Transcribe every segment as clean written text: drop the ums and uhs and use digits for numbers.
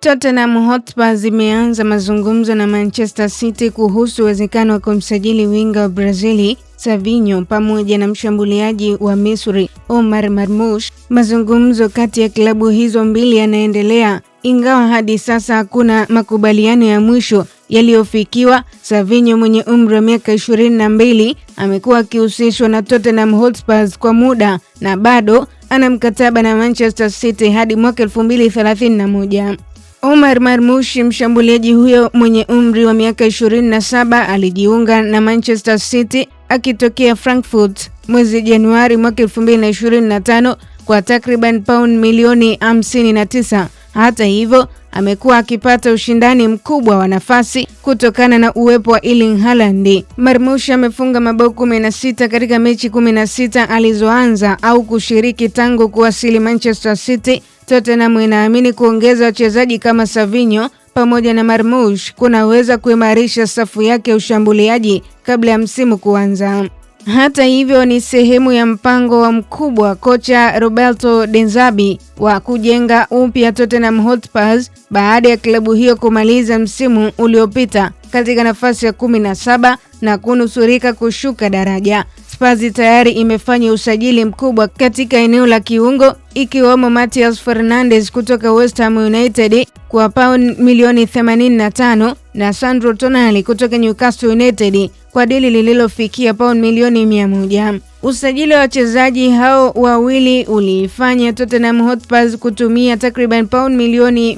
Tottenham Hotspur zimeanza mazungumzo na Manchester City kuhusu uwezekano wa kumsajili winga wa Brazili Savinho pamoja na mshambuliaji wa Misri Omar Marmoush. Mazungumzo kati ya klabu hizo mbili yanaendelea, ingawa hadi sasa hakuna makubaliano ya mwisho yaliyofikiwa. Savinho mwenye umri wa miaka 22 amekuwa akihusishwa na Tottenham Hotspur kwa muda na bado ana mkataba na Manchester City hadi mwaka 2031. Omar Marmoush, mshambuliaji huyo mwenye umri wa miaka 27, alijiunga na Manchester City akitokea Frankfurt mwezi Januari mwaka 2025 kwa takriban pauni milioni 59. Hata hivyo, amekuwa akipata ushindani mkubwa wa nafasi kutokana na uwepo wa Erling Haaland. Marmoush amefunga mabao 16 katika mechi 16 alizoanza au kushiriki tangu kuwasili Manchester City. Tottenham inaamini kuongeza wachezaji kama Savinho pamoja na Marmoush kunaweza kuimarisha safu yake ya ushambuliaji kabla ya msimu kuanza. Hata hivyo, ni sehemu ya mpango wa mkubwa wa kocha Roberto De Zerbi wa kujenga upya Tottenham Hotspur baada ya klabu hiyo kumaliza msimu uliopita katika nafasi ya 17 na kunusurika kushuka daraja. Spurs tayari imefanya usajili mkubwa katika eneo la kiungo, ikiwemo Matheus Fernandes kutoka West Ham United kwa pauni milioni 85 na Sandro Tonali kutoka Newcastle United kwa dili lililofikia pauni milioni 100. Usajili wa wachezaji hao wawili uliifanya Tottenham Hotspur kutumia takriban pauni milioni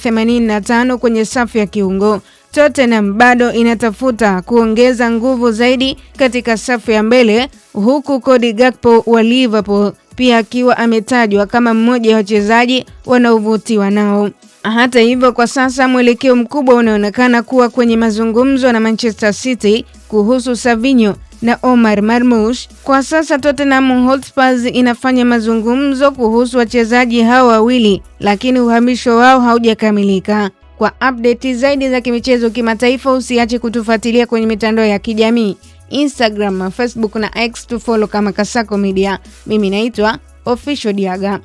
185 kwenye safu ya kiungo. Tottenham bado inatafuta kuongeza nguvu zaidi katika safu ya mbele, huku Cody Gakpo wa Liverpool pia akiwa ametajwa kama mmoja wa wachezaji wanaovutiwa nao. Hata hivyo, kwa sasa mwelekeo mkubwa unaonekana kuwa kwenye mazungumzo na Manchester City kuhusu Savinho na Omar Marmoush. Kwa sasa Tottenham Hotspur inafanya mazungumzo kuhusu wachezaji hao wawili, lakini uhamisho wao haujakamilika. Kwa update zaidi za kimichezo kimataifa, usiache kutufuatilia kwenye mitandao ya kijamii Instagram, Facebook na X, tufollow kama Kasako Media. Mimi naitwa Official Diaga.